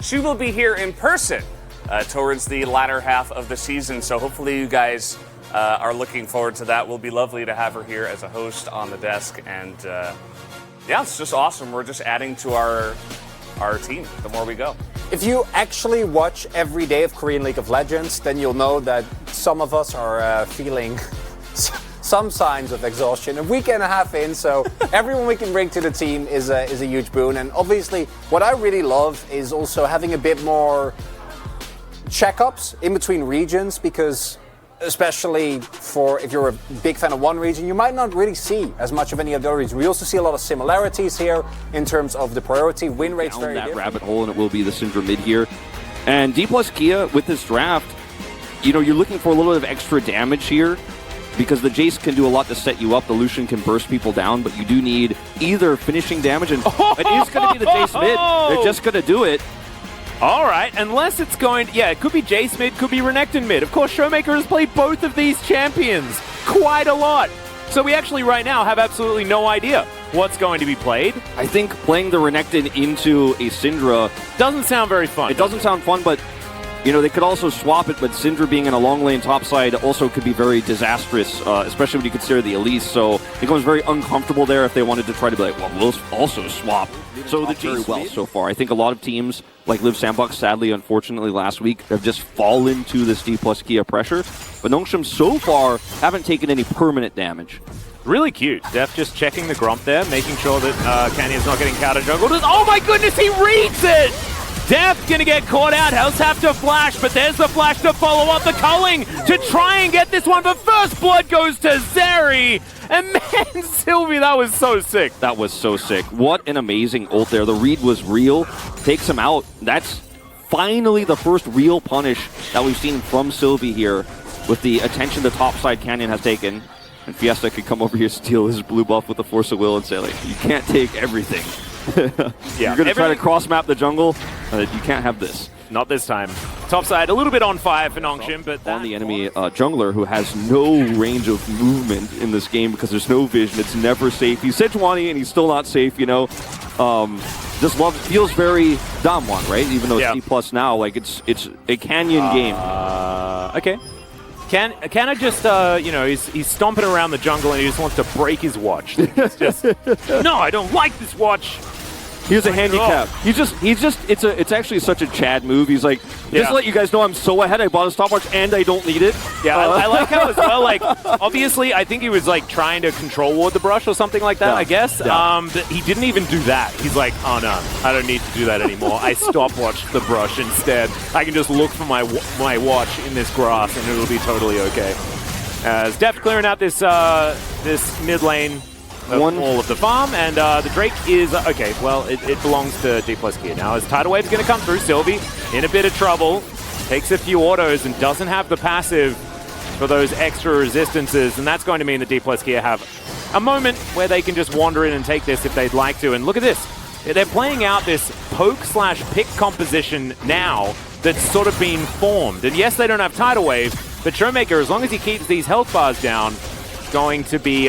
she will be here in person towards the latter half of the season. So hopefully you guys are looking forward to that. Will be lovely to have her here as a host on the desk. And yeah, it's just awesome. We're just adding to our team the more we go. If you actually watch every day of Korean League of Legends, then you'll know that some of us are feeling some signs of exhaustion. A week and a half in, so everyone we can bring to the team is a huge boon. And obviously, what I really love is also having a bit more checkups in between regions, because especially for if you're a big fan of one region, you might not really see as much of any of the other regions. We also see a lot of similarities here in terms of the priority. Win rates very different. Rabbit hole, and it will be the Syndra mid here. And D plus Kia with this draft, you're looking for a little bit of extra damage here, because the Jace can do a lot to set you up. The Lucian can burst people down, but you do need either finishing damage, and it is going to be the Jace mid. They're just going to do it. All right, unless it's going... Yeah, it could be Jace mid, could be Renekton mid. Of course, Showmaker has played both of these champions quite a lot. So we actually right now have absolutely no idea what's going to be played. I think playing the Renekton into a Syndra... doesn't sound very fun. It doesn't sound fun, but... they could also swap it, but Syndra being in a long lane topside also could be very disastrous, especially when you consider the Elise. So it becomes very uncomfortable there if they wanted to try to be like, well, we'll also swap. So the very well so far. I think a lot of teams, like Liv Sandbox, sadly, unfortunately, last week, have just fallen to this D plus Kia pressure. But Nongshim so far haven't taken any permanent damage. Really cute. Def just checking the Gromp there, making sure that Canyon's not getting counter jungled. Oh my goodness, he reads it! Def gonna get caught out. Hells have to flash, but there's the flash to follow up the culling to try and get this one. But first blood goes to Zeri. And man, Sylvie, that was so sick. That was so sick. What an amazing ult there. The read was real. Takes him out. That's finally the first real punish that we've seen from Sylvie here, with the attention the topside Canyon has taken. And Fiesta could come over here, steal his blue buff with the Force of Will and say, like, you can't take everything. Yeah, you're going to try to cross-map the jungle. You can't have this. Not this time. Topside, a little bit on fire for Nongshim, but on the enemy jungler, who has no range of movement in this game because there's no vision. It's never safe. He's Sejuani and he's still not safe, Just feels very Damwon, right? Even though it's D+ now, like it's a Canyon game. Okay. Canna just, he's stomping around the jungle and he just wants to break his watch. It's just, no, I don't like this watch. Here's a handicap. It's actually such a Chad move. He's like, just to let you guys know, I'm so ahead. I bought a stopwatch and I don't need it. Yeah, I like how as well, like, obviously, I think he was like trying to control ward the brush or something like that, I guess. Yeah. But he didn't even do that. He's like, oh no, I don't need to do that anymore. I stopwatched the brush instead. I can just look for my watch in this grass and it'll be totally okay. As Def clearing out this mid lane. All of the farm, and the Drake is okay. Well, it belongs to D plus Kia now. As Tidal Wave's going to come through, Sylvie in a bit of trouble, takes a few autos and doesn't have the passive for those extra resistances, and that's going to mean that D plus Kia have a moment where they can just wander in and take this if they'd like to. And look at this, they're playing out this poke/pick composition now that's sort of been formed. And yes, they don't have Tidal Wave, but Showmaker, as long as he keeps these health bars down, going to be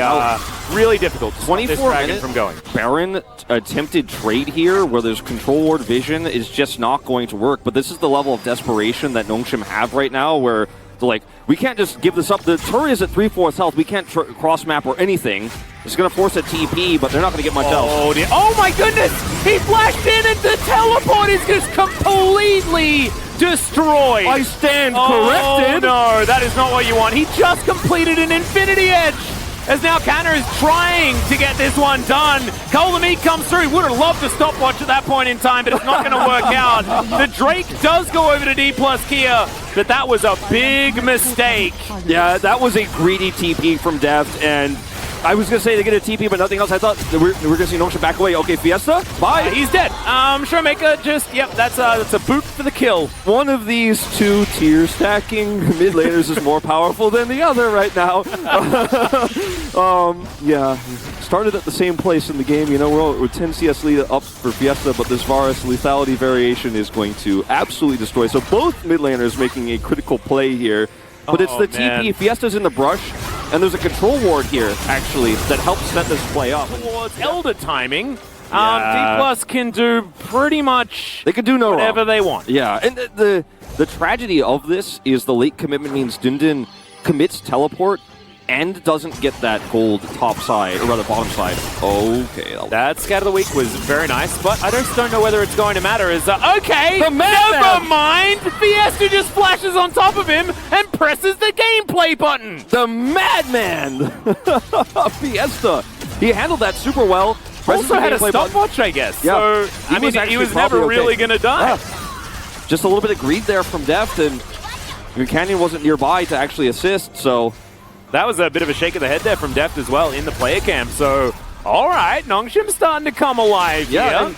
really difficult to stop this dragon from going. Baron attempted trade here where there's control ward vision is just not going to work. But this is the level of desperation that Nongshim have right now, where they're like, we can't just give this up. The turret is at 3/4 health. We can't cross map or anything. It's going to force a TP, but they're not going to get much else. Oh my goodness! He flashed in and the teleport is just completely destroyed. I stand corrected. Oh no, that is not what you want. He just completed an Infinity Edge. As now Canna is trying to get this one done. Cole the Meat comes through. Would have loved to stopwatch at that point in time, but it's not going to work out. The Drake does go over to D plus Kia, but that was a big mistake. Yeah, that was a greedy TP from Deft, and I was going to say they get a TP, but nothing else. I thought we're going to see Nongshim back away. Okay, Fiesta, bye. He's dead. Showmaker just, that's a boot for the kill. One of these two tier stacking mid laners is more powerful than the other right now. Yeah, started at the same place in the game. We're 10 CS lead up for Fiesta, but this Varus lethality variation is going to absolutely destroy. So both mid laners making a critical play here. But it's the TP. Fiesta's in the brush, and there's a control ward here, actually, that helps set this play up. Towards Elder timing. D+ can do pretty much They can do no whatever wrong. they want. Yeah, and the tragedy of this is the late commitment means Dundun commits teleport and doesn't get that gold top side, or rather bottom side. Okay. That scout of the week was very nice, but I just don't know whether it's going to matter. Okay, The madman! never mind. Fiesta just flashes on top of him and presses the gameplay button. The madman! Fiesta. He handled that super well. Also had a Gameplay button. stopwatch, I guess. Yeah. So, He I mean, was he actually was never probably really okay. going to die. Yeah. Just a little bit of greed there from Deft, and Canyon wasn't nearby to actually assist, so... That was a bit of a shake of the head there from Deft as well in the player cam. So, all right, Nongshim's starting to come alive Yeah, here.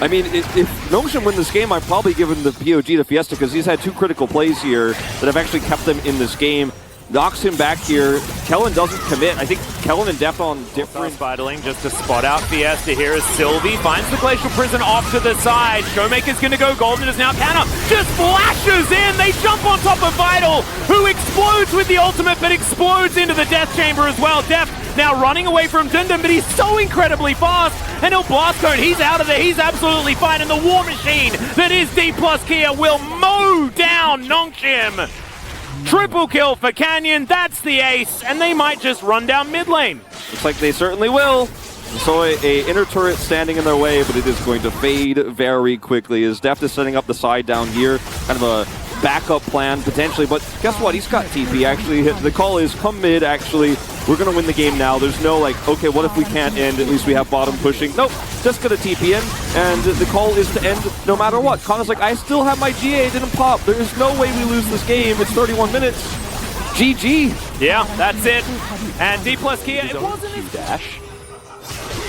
I mean, if Nongshim win this game, I'm probably giving the POG to Fiesta because he's had 2 critical plays here that have actually kept them in this game. Knocks him back here. Kellen doesn't commit. I think Kellen and Deft on different... Spidling just to spot out Fiesta here as Sylvie finds the Glacial Prison off to the side. Showmaker's going to go golden as now Canna just flashes in. They jump on top of Vital, who explodes with the ultimate, but explodes into the Death Chamber as well. Deft now running away from Dundun, but he's so incredibly fast. And he'll blast code. He's out of there. He's absolutely fine. And the War Machine that is D+ Kia will mow down Nongshim. Triple kill for Canyon, that's the ace, and they might just run down mid lane. Looks like they certainly will. So a inner turret standing in their way, but it is going to fade very quickly as Deft is setting up the side down here. Kind of a backup plan, potentially, but guess what? He's got TP, actually. The call is come mid, actually. We're going to win the game now. There's no, like, okay, what if we can't end? At least we have bottom pushing. Nope, just going to TP in, and the call is to end no matter what. Connor's like, I still have my GA, it didn't pop. There is no way we lose this game. It's 31 minutes. GG. Yeah, that's it. And D+ Kia, it wasn't his dash.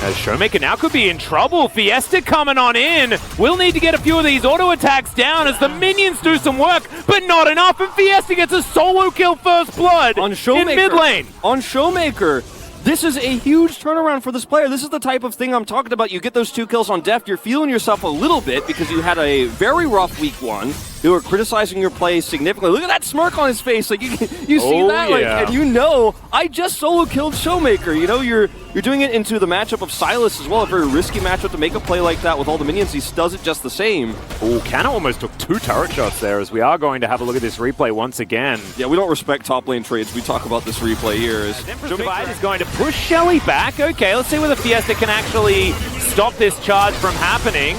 As Showmaker now could be in trouble. Fiesta coming on in. We'll need to get a few of these auto attacks down as the minions do some work, but not enough. And Fiesta gets a solo kill first blood On Showmaker. in mid lane. On Showmaker. This is a huge turnaround for this player. This is the type of thing I'm talking about. You get those 2 kills on Deft, you're feeling yourself a little bit because you had a very rough week 1. You were criticizing your play significantly. Look at that smirk on his face. Like you see Oh, that? Like, yeah. and you know, I just solo killed Showmaker. You know, you're doing it into the matchup of Silas as well. A very risky matchup to make a play like that with all the minions. He does it just the same. Oh, Canna almost took 2 turret shots there as we are going to have a look at this replay once again. Yeah, we don't respect top lane trades. We talk about this replay here. Emperor's Divide is going to push Shelly back. Okay, let's see whether Fiesta can actually stop this charge from happening.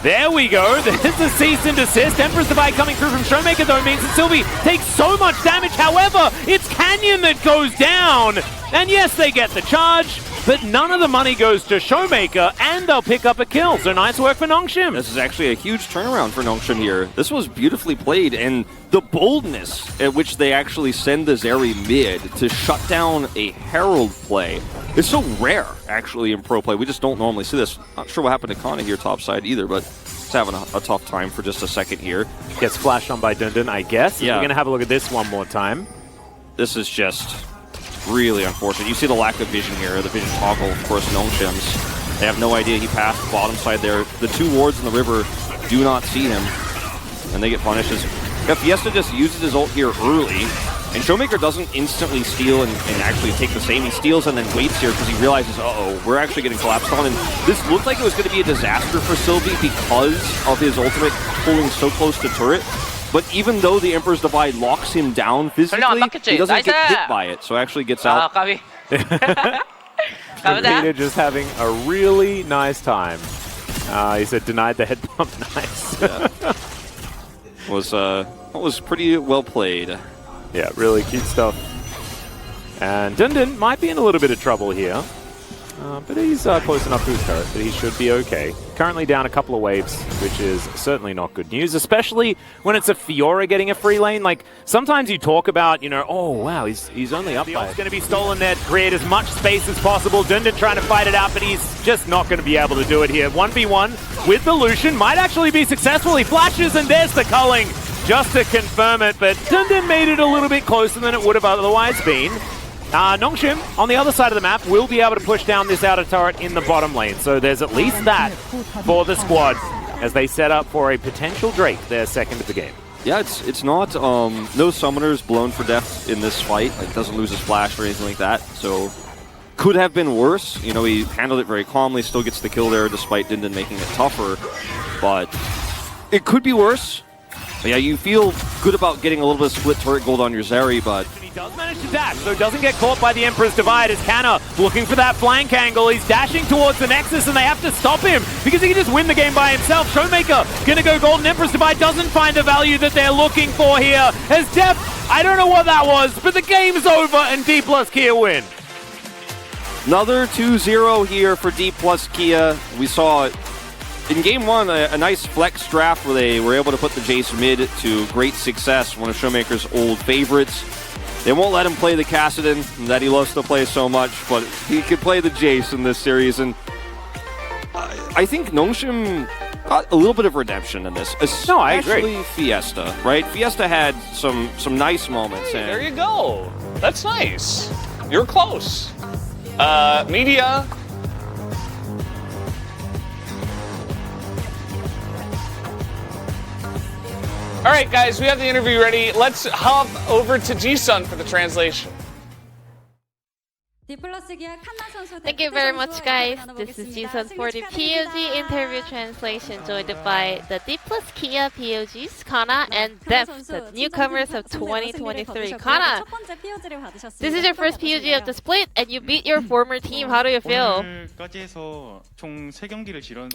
There we go. There's the cease and desist. Emperor's Divide coming through from Showmaker, though, means that Sylvie takes so much damage. However, it's Canyon that goes down. And yes, they get the charge, but none of the money goes to Showmaker, and they'll pick up a kill. So nice work for Nongshim. This is actually a huge turnaround for Nongshim here. This was beautifully played, and the boldness at which they actually send the Zeri mid to shut down a Herald play is so rare, actually, in pro play. We just don't normally see this. Not sure what happened to Kana here topside either, but he's having a tough time for just a second here. Gets flashed on by Dundun, I guess. Yeah. We're going to have a look at this one more time. This is just really unfortunate. You see the lack of vision here. The vision toggle, of course, Nongshim's. They have no idea he passed the bottom side there. The 2 wards in the river do not see him, and they get punished. Yeah, Fiesta just uses his ult here early, and Showmaker doesn't instantly steal and actually take the same. He steals and then waits here because he realizes, uh-oh, we're actually getting collapsed on. And this looked like it was going to be a disaster for Sylvie because of his ultimate pulling so close to turret. But even though the Emperor's Divide locks him down physically, he doesn't get hit by it, so actually gets out. Peter just having a really nice time. He said denied the head bump. Nice. Yeah. Was pretty well played. Yeah, really cute stuff. And Dundun might be in a little bit of trouble here. But he's close enough to his turret that he should be okay. Currently down a couple of waves, which is certainly not good news, especially when it's a Fiora getting a free lane. Like, sometimes you talk about, you know, oh, wow, he's only up by... The ult's going to be stolen there to create as much space as possible. Dundun trying to fight it out, but he's just not going to be able to do it here. 1v1 with the Lucian might actually be successful. He flashes, and there's the culling just to confirm it, but Dundun made it a little bit closer than it would have otherwise been. Nongshim, on the other side of the map, will be able to push down this outer turret in the bottom lane. So there's at least that for the squad as they set up for a potential Drake, their second of the game. Yeah, it's not, no summoners blown for death in this fight. Like, doesn't lose his flash or anything like that. So could have been worse. You know, he handled it very calmly, still gets the kill there despite Din making it tougher. But it could be worse. But yeah, you feel good about getting a little bit of split turret gold on your Zeri, but... He does manage to dash, so doesn't get caught by the Emperor's Divide as Canna looking for that flank angle. He's dashing towards the Nexus and they have to stop him because he can just win the game by himself. Showmaker gonna go golden. Emperor's Divide doesn't find the value that they're looking for here. As Def, I don't know what that was, but the game's over and D plus Kia win. Another 2-0 here for D plus Kia. We saw in game one a nice flex draft where they were able to put the Jace mid to great success, one of Showmaker's old favorites. They won't let him play the Kassadin that he loves to play so much, but he could play the Jace in this series, and I think Nongshim got a little bit of redemption in this. No, I agree. Especially Fiesta, right? Fiesta had some nice moments. Hey, and there you go. That's nice. You're close. Media. All right, guys, we have the interview ready. Let's hop over to Jisun for the translation. Thank you very much, guys. This is Jisun for the POG interview translation, joined by the D plus Kia POGs, Kana and Def, the newcomers of 2023. Kana, this is your first POG of the split, and you beat your former team. How do you feel?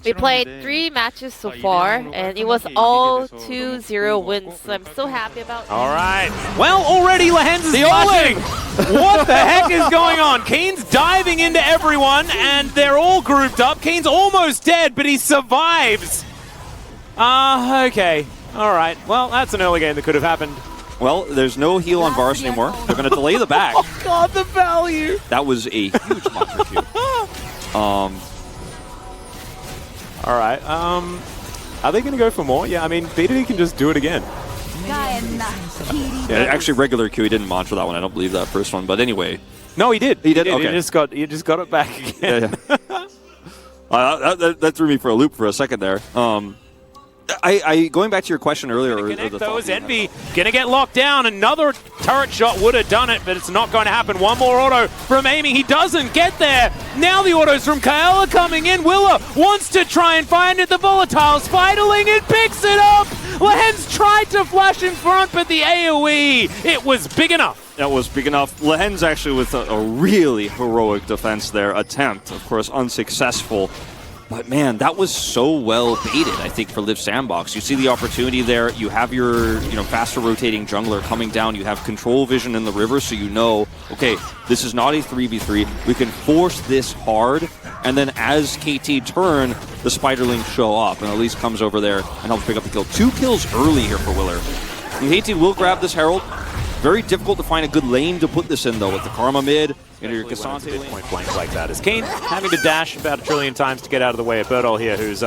We played 3 matches so far, and it was all 2-0 wins. So I'm so happy about All right. Well, already Lehens is flashing. What the heck is going on? Kane's diving into everyone, and they're all grouped up. Kane's almost dead, but he survives. Okay. All right. Well, that's an early game that could have happened. Well, there's no heal on Varus anymore. They're going to delay the back. Oh, God, the value. That was a huge monster Q. All right. Are they going to go for more? Yeah, I mean, BDD can just do it again. Yeah, actually, regular Q, he didn't mantra that one. I don't believe that first one. But anyway. No, he did. He did? Okay. He just got it back again. Yeah. That threw me for a loop for a second there. Going back to your question earlier. Those Envy gonna get locked down. Another turret shot would have done it, but it's not going to happen. One more auto from Amy. He doesn't get there. Now the autos from Kaela are coming in. Willa wants to try and find it. The volatile Spiderling, it picks it up. Lehens tried to flash in front, but the AoE, it was big enough. That was big enough. Lehens actually with a really heroic defense there. Attempt, of course, unsuccessful. But man, that was so well baited, I think, for Liv Sandbox. You see the opportunity there. You have your, faster rotating jungler coming down. You have control vision in the river, so you know, okay, this is not a 3v3. We can force this hard, and then as KT turn, the Spiderlings show up, and Elise comes over there and helps pick up the kill. 2 kills early here for Willer. And KT will grab this Herald. Very difficult to find a good lane to put this in, though, with the Karma mid. Your Cassante lane. Point blank like that. Is Kane having to dash about 1 trillion times to get out of the way of Birdall here, who's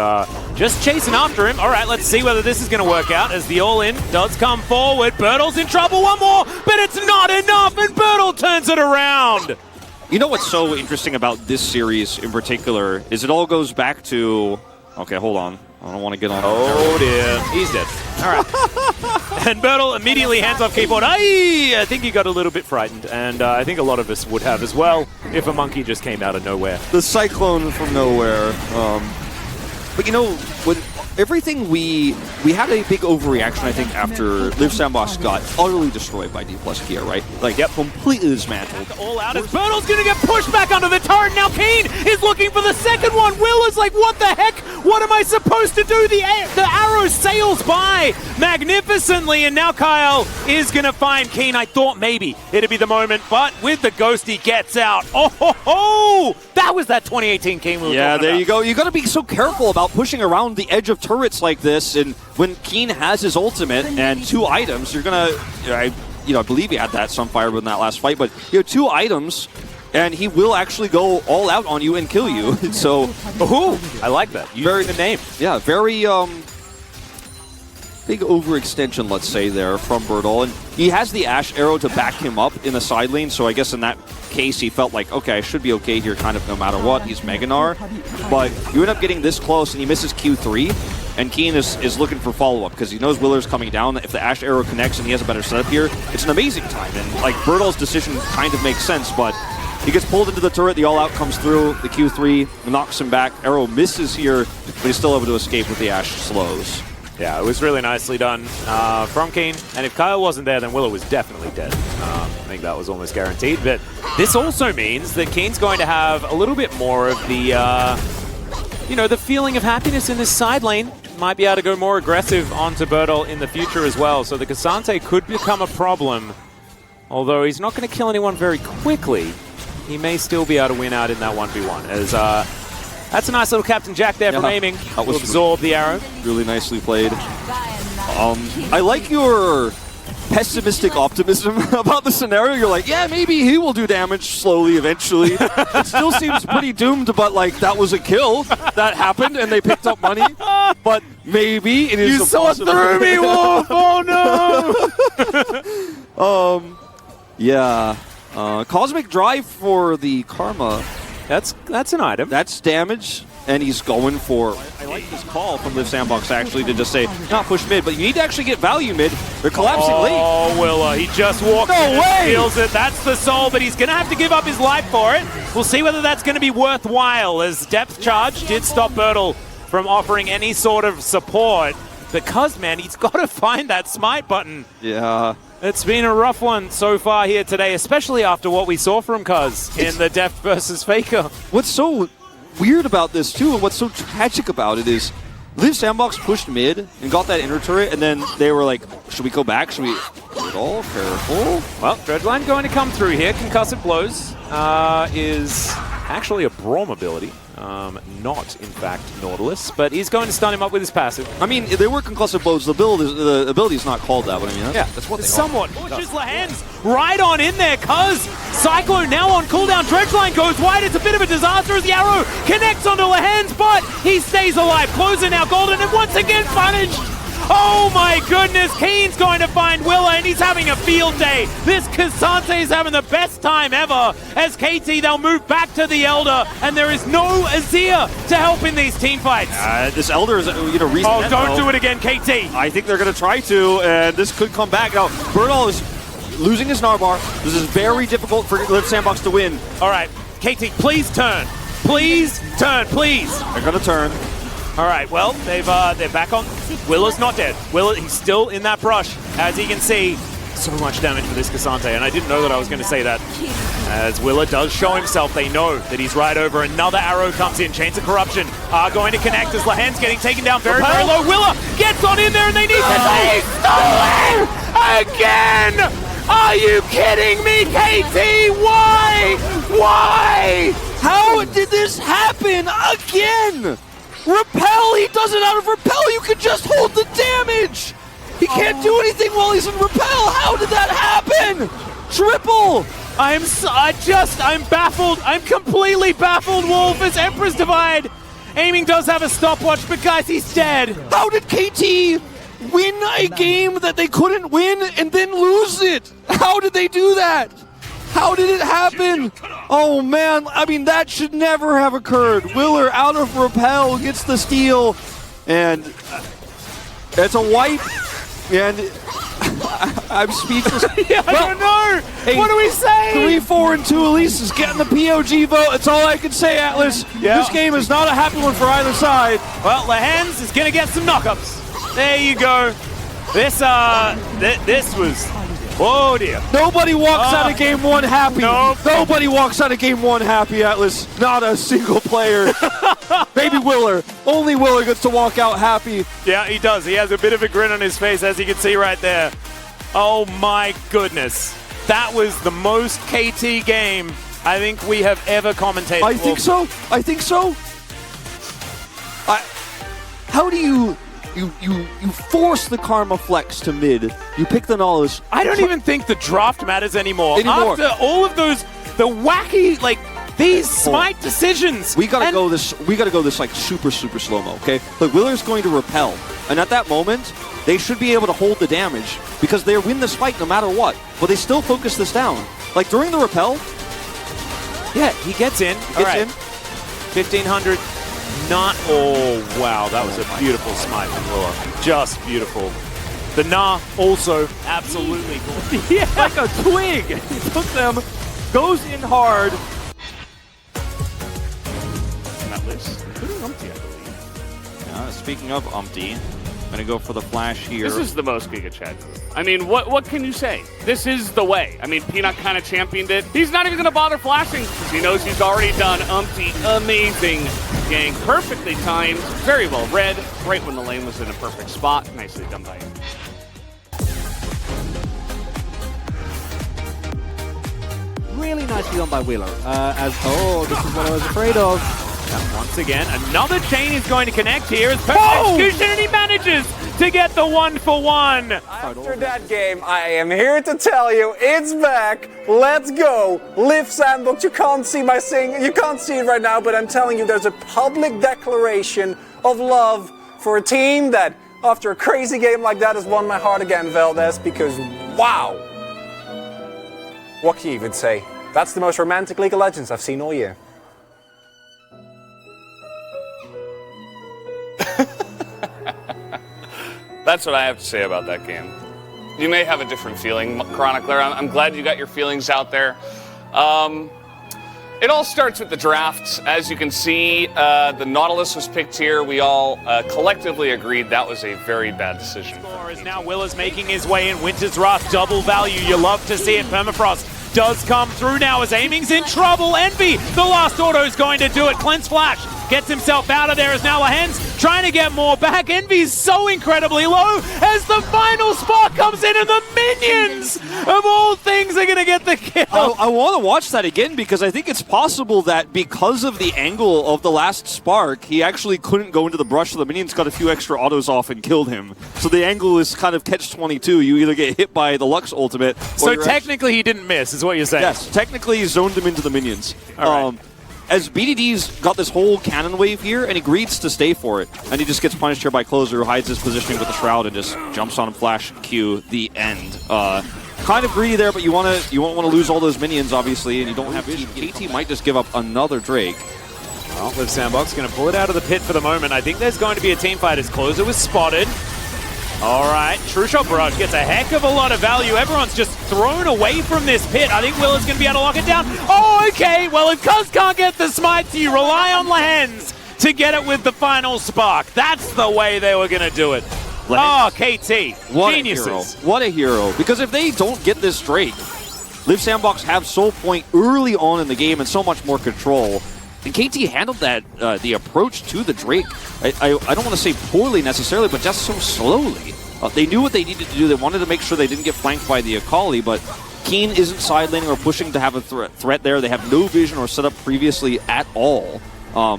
just chasing after him. All right, let's see whether this is going to work out as the all-in does come forward. Birdall's in trouble. One more, but it's not enough, and Birdall turns it around. You know what's so interesting about this series in particular is it all goes back to... Okay, hold on. I don't want to get on. Oh dear, he's dead. All right. And Birdall immediately hands off keyboard. I think he got a little bit frightened, and I think a lot of us would have as well if a monkey just came out of nowhere. The cyclone from nowhere. But when everything we had a big overreaction, I think, after Liv Sandbox got utterly destroyed by D plus Kia, right? Like, completely dismantled. All out as Birdall's gonna get pushed back under the turret. Now Kane is looking for the second one. Will is like, what the heck? What am I supposed to do? The arrow sails by magnificently, and now Kyle is gonna find Kane. I thought maybe it'd be the moment, but with the ghost, he gets out. Oh ho ho! That was that 2018 Kane we were talking there about. You go. You gotta be so careful about pushing around the edge of turrets like this, and when Keen has his ultimate and 2 items, you're gonna, I believe he had that Sunfire in that last fight, but 2 items, and he will actually go all out on you and kill you. So, I like that. Very the name. Yeah, very big overextension, let's say, there from Birdall, and he has the Ash Arrow to back him up in the side lane, so I guess in that case he felt like, okay, I should be okay here kind of no matter what. He's Meganar, but you end up getting this close and he misses Q3, and Keen is looking for follow-up because he knows Willer's coming down. If the Ash Arrow connects and he has a better setup here, it's an amazing time, and like Birdall's decision kind of makes sense, but He gets pulled into the turret, the all-out comes through, the Q3 knocks him back. Arrow misses here, but he's still able to escape with the Ashe slows. Yeah, it was really nicely done from Keen. And if Kyle wasn't there, then Willow was definitely dead. I think that was almost guaranteed. But this also means that Keen's going to have a little bit more of the, the feeling of happiness in this side lane. Might be able to go more aggressive onto Bertol in the future as well. So the Cassante could become a problem. Although he's not going to kill anyone very quickly, he may still be able to win out in that 1v1. As that's a nice little Captain Jack there from aiming. That will absorb the arrow. Really nicely played. I like your pessimistic optimism about the scenario. You're like, yeah, maybe he will do damage slowly eventually. It still seems pretty doomed, but like that was a kill that happened and they picked up money. But maybe it is. You saw it through me, Wolf! Oh no! Yeah. Cosmic Drive for the Karma. That's an item. That's damage, and he's going for... I like this call from Liv Sandbox, actually, to just say, not push mid, but you need to actually get value mid. They're collapsing late. Oh, Willa, he just walked in and steals it. That's the soul, but he's going to have to give up his life for it. We'll see whether that's going to be worthwhile, as Depth Charge did stop Bertol from offering any sort of support. Because, man, he's got to find that smite button. Yeah. It's been a rough one so far here today, especially after what we saw from Cuz in the Deft versus Faker. What's so weird about this, too, and what's so tragic about it is Liv Sandbox pushed mid and got that inner turret, and then they were like, should we go back? Should we... Bertol, careful. Well, Dredgeline going to come through here. Concussive Blows is actually a Braum ability. Not, in fact, Nautilus, but he's going to stun him up with his passive. I mean, they were concussive blows. The ability is not called that, but I mean, that's what they somewhat pushes Lahens right on in there, cuz Cyclone now on cooldown. Dredgeline goes wide. It's a bit of a disaster as the arrow connects onto Lahens, but he stays alive. Closer now, Golden, and once again punished. Oh my goodness, Keen's going to find Willa, and he's having a field day. This Cassante is having the best time ever. As KT, they'll move back to the Elder, and there is no Azir to help in these team fights. This Elder is, recent. Oh, don't do it again, KT. I think they're going to try to, and this could come back. Now, Bertol is losing his Narbar. This is very difficult for Liv Sandbox to win. All right, KT, please turn. Please turn, please. They're going to turn. All right, well, they're back on. Willa's not dead. Willa, he's still in that brush. As you can see, so much damage for this Cassante, and I didn't know that I was going to say that. As Willa does show himself, they know that he's right over. Another arrow comes in. Chains of Corruption are going to connect as Lahens getting taken down very, very low. Willa gets on in there, and they need to say stolen again! Are you kidding me, KT? Why? Why? How did this happen again? Repel! He does it out of Repel! You can just hold the damage! He can't do anything while he's in Repel! How did that happen? Triple! I'm baffled. I'm completely baffled, Wolf. It's Emperor's Divide. Aiming does have a stopwatch, but guys, he's dead. How did KT win a game that they couldn't win and then lose it? How did they do that? How did it happen? Oh man, I mean, that should never have occurred. Willer out of Repel gets the steal, and it's a wipe, and I'm speechless. Yeah, I don't know. Hey, what do we say? 3-4 and 2 Elise is getting the POG vote. That's all I can say, Atlas. Yeah. This game is not a happy one for either side. Well, Lahens is going to get some knockups. There you go. This was... Oh dear. Nobody walks out of game one happy. Nope. Nobody walks out of game one happy, Atlas. Not a single player. Maybe Willer. Only Willer gets to walk out happy. Yeah, he does. He has a bit of a grin on his face, as you can see right there. Oh my goodness. That was the most KT game I think we have ever commentated. I think so. I think so. How do you force the Karma Flex to mid? You pick the Knowledge. I don't even think the draft matters anymore. After all of those, the wacky, like, these smite decisions. We gotta go this like super slow-mo, okay? Look, Willer's going to repel, and at that moment, they should be able to hold the damage because they win this fight no matter what. But they still focus this down. Like during the repel. Yeah, he gets in. He gets in. 1500. Not. Oh wow, that was a beautiful smite from Willa. Just beautiful. The Nah also absolutely gorgeous. Yeah, like a twig. He took them, goes in hard, speaking of Umpty, I'm going to go for the flash here. This is the most Giga Chad move. I mean, what can you say? This is the way. I mean, Peanut kind of championed it. He's not even going to bother flashing because he knows he's already done Umpty. Amazing gank. Perfectly timed. Very well read. Right when the lane was in a perfect spot. Nicely done by him. Really nicely done by Wheeler. This is what I was afraid of. And once again, another chain is going to connect here as perfect execution, and he manages to get the 1-for-1. After that game, I am here to tell you it's back. Let's go. Live Sandbox. You can't see my sing. You can't see it right now, but I'm telling you, there's a public declaration of love for a team that, after a crazy game like that, has won my heart again, Valdez. Because wow, what can you even say? That's the most romantic League of Legends I've seen all year. That's what I have to say about that game. You may have a different feeling, Chronicler. I'm glad you got your feelings out there. It all starts with the drafts. As you can see, the Nautilus was picked here. We all collectively agreed that was a very bad decision. As now Will is making his way in. Winter's Wrath, double value. You love to see it. Permafrost does come through now as Aiming's in trouble. Envy, the last auto is going to do it. Cleanse Flash gets himself out of there as now Lahen's trying to get more back. Envy's so incredibly low as the final spark comes in and the minions of all things are going to get the kill. I want to watch that again because I think it's possible that because of the angle of the last spark, he actually couldn't go into the brush, so the minions got a few extra autos off and killed him. So the angle is kind of catch-22. You either get hit by the Lux ultimate, so technically he didn't miss, is what you're saying? Yes, technically he zoned him into the minions. All right. As BDD's got this whole cannon wave here, and he agrees to stay for it. And he just gets punished here by Closer, who hides his positioning with the Shroud and just jumps on him, flash, Q, the end. Kind of greedy there, but you won't want to lose all those minions, obviously, and you don't have vision. KT might just give up another Drake. Well, Live Sandbox going to pull it out of the pit for the moment. I think there's going to be a team fight as Closer was spotted. All right, True Shot Barrage gets a heck of a lot of value. Everyone's just thrown away from this pit. I think Will is going to be able to lock it down. Oh, okay. Well, if Cuz can't get the smite, you rely on Lahen's to get it with the final spark. That's the way they were going to do it. Oh, KT. What Geniuses. a hero. What a hero. Because if they don't get this Drake, Live Sandbox have Soul Point early on in the game and so much more control. And KT handled that, the approach to the Drake, I don't want to say poorly necessarily, but just so slowly. They knew what they needed to do. They wanted to make sure they didn't get flanked by the Akali, but Keen isn't side laning or pushing to have a threat there. They have no vision or setup previously at all.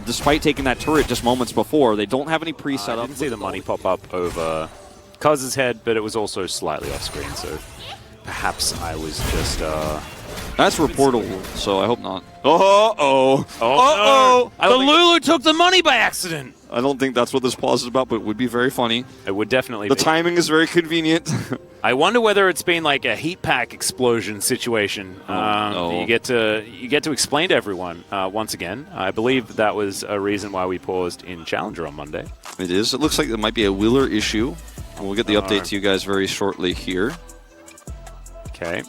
Despite taking that turret just moments before, they don't have any pre-setup. I didn't see the money pop up over Cuz's head, but it was also slightly off screen, so perhaps I was just... That's reportable, so I hope not. Uh-oh. Oh, no. The Lulu took the money by accident. I don't think that's what this pause is about, but it would be very funny. It would definitely be. The timing is very convenient. I wonder whether it's been like a heat pack explosion situation. No. You get to explain to everyone once again. I believe that was a reason why we paused in Challenger on Monday. It is. It looks like there might be a Wheeler issue. And we'll get the update to you guys very shortly here. Okay.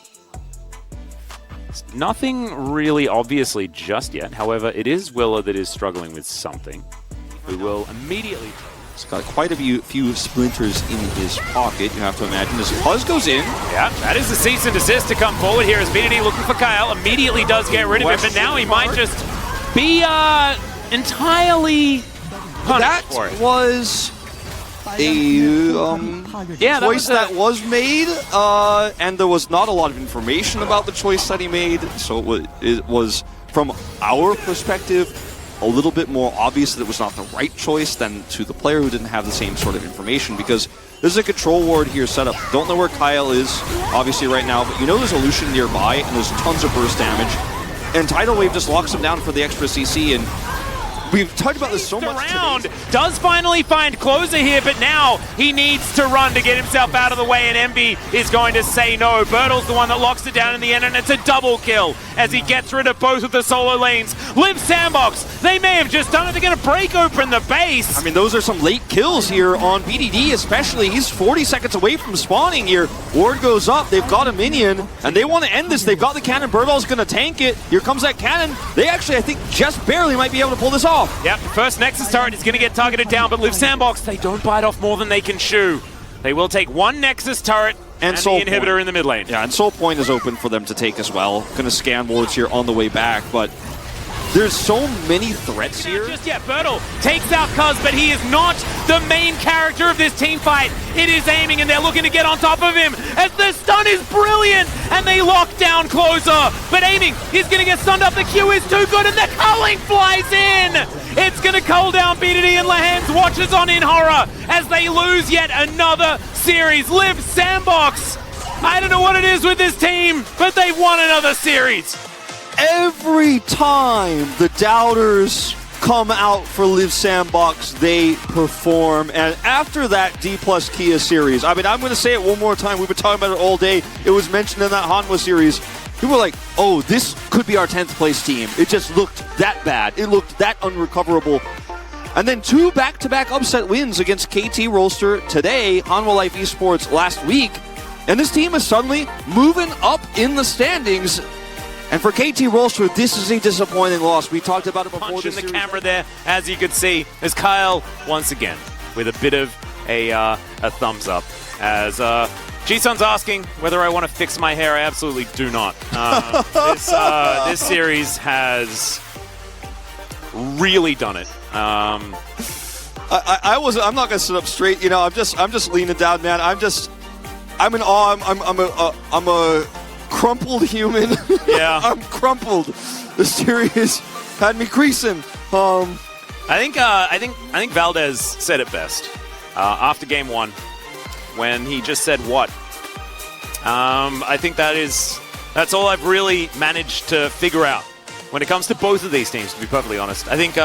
Nothing really obviously just yet. However, it is Willa that is struggling with something. We will immediately... He's got quite a few splinters in his pocket, you have to imagine. As Puzz goes in. Yeah, that is the cease and desist to come forward here as BDD looking for Kyle. Immediately does get rid of him, but now he might just be entirely punished for it. That was a choice that was made, and there was not a lot of information about the choice that he made, so it was from our perspective, a little bit more obvious that it was not the right choice than to the player who didn't have the same sort of information, because there's a control ward here set up. Don't know where Kyle is, obviously, right now, but you know there's a Lucian nearby, and there's tons of burst damage. And Tidal Wave just locks him down for the extra CC, and we've talked about this so much today. Does finally find Closer here, but now he needs to run to get himself out of the way, and Envy is going to say no. Bertle's the one that locks it down in the end, and it's a double kill. as he gets rid of both of the solo lanes. Live Sandbox, they may have just done it. They're going to break open the base. I mean, those are some late kills here on BDD especially. He's 40 seconds away from spawning here. Ward goes up, they've got a minion, and they want to end this. They've got the cannon, Birdall's going to tank it. Here comes that cannon. They actually, I think, just barely might be able to pull this off. Yep, first Nexus turret is going to get targeted down, but Live Sandbox, they don't bite off more than they can chew. They will take one Nexus turret and the inhibitor in the mid lane. Yeah, and Soul Point is open for them to take as well. Going to scan wards here on the way back, but there's so many threats here. Just yet, Birdall takes out Cuz, but he is not the main character of this team fight. It is aiming, and they're looking to get on top of him as the stun is brilliant, and they lock down closer. But aiming, he's going to get stunned up. The Q is too good, and the culling flies in. It's going to cull down BDD, and Lahan's watches on in horror as they lose yet another series. Live Sandbox. I don't know what it is with this team, but they've won another series. Every time the doubters come out for Live Sandbox, they perform. And after that D plus Kia series, I mean, I'm going to say it one more time. We've been talking about it all day. It was mentioned in that Hanwha series. People were like, oh, this could be our 10th place team. It just looked that bad. It looked that unrecoverable. And then 2 back-to-back upset wins against KT Rolster today, Hanwha Life Esports last week. And this team is suddenly moving up in the standings. And for KT Rolster, this is a disappointing loss. We talked about it before. Punch in the camera there, as you could see, as Kyle, once again, with a bit of a thumbs up. As G-Sun's asking whether I want to fix my hair. I absolutely do not. This series has really done it. I'm not gonna sit up straight. You know, I'm just leaning down, man. I'm in awe. I'm a crumpled human. Yeah. I'm crumpled. The series had me creasing. I think Valdez said it best after game 1 when he just said what. I think that's all I've really managed to figure out when it comes to both of these teams, to be perfectly honest. I think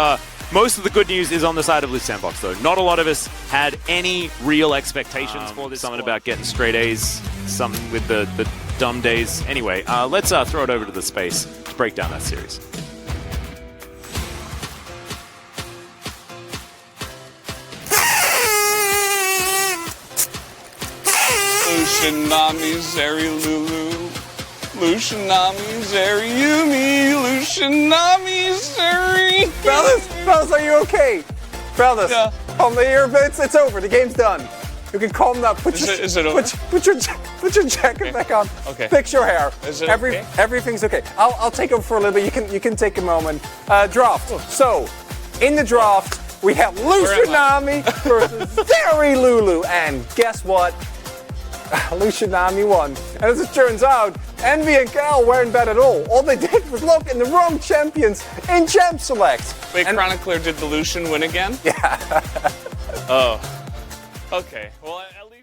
most of the good news is on the side of Live Sandbox, though. Not a lot of us had any real expectations for this. Something about getting straight A's, something with the dumb days. Anyway, let's throw it over to the space to break down that series. Lushinami Zeri Lulu. Lushinami Zeri Yumi. Lushinami Zeri. Fellas, are you okay? Fellas, Yeah. calm here, but it's over. The game's done. You can calm down. Is it over? Put your jacket back on. Okay. Fix your hair. Is it okay? Everything's okay. I'll take over for a little bit. You can take a moment. Draft. So, in the draft, we have Lushinami versus Zeri Lulu, and guess what? Lushinami won. And as it turns out, Envy and Cal weren't bad at all. All they did was look in the wrong champions in Champ Select. Wait, Chronicler, did the Lucian win again? Yeah. Oh. Okay. Well, at least.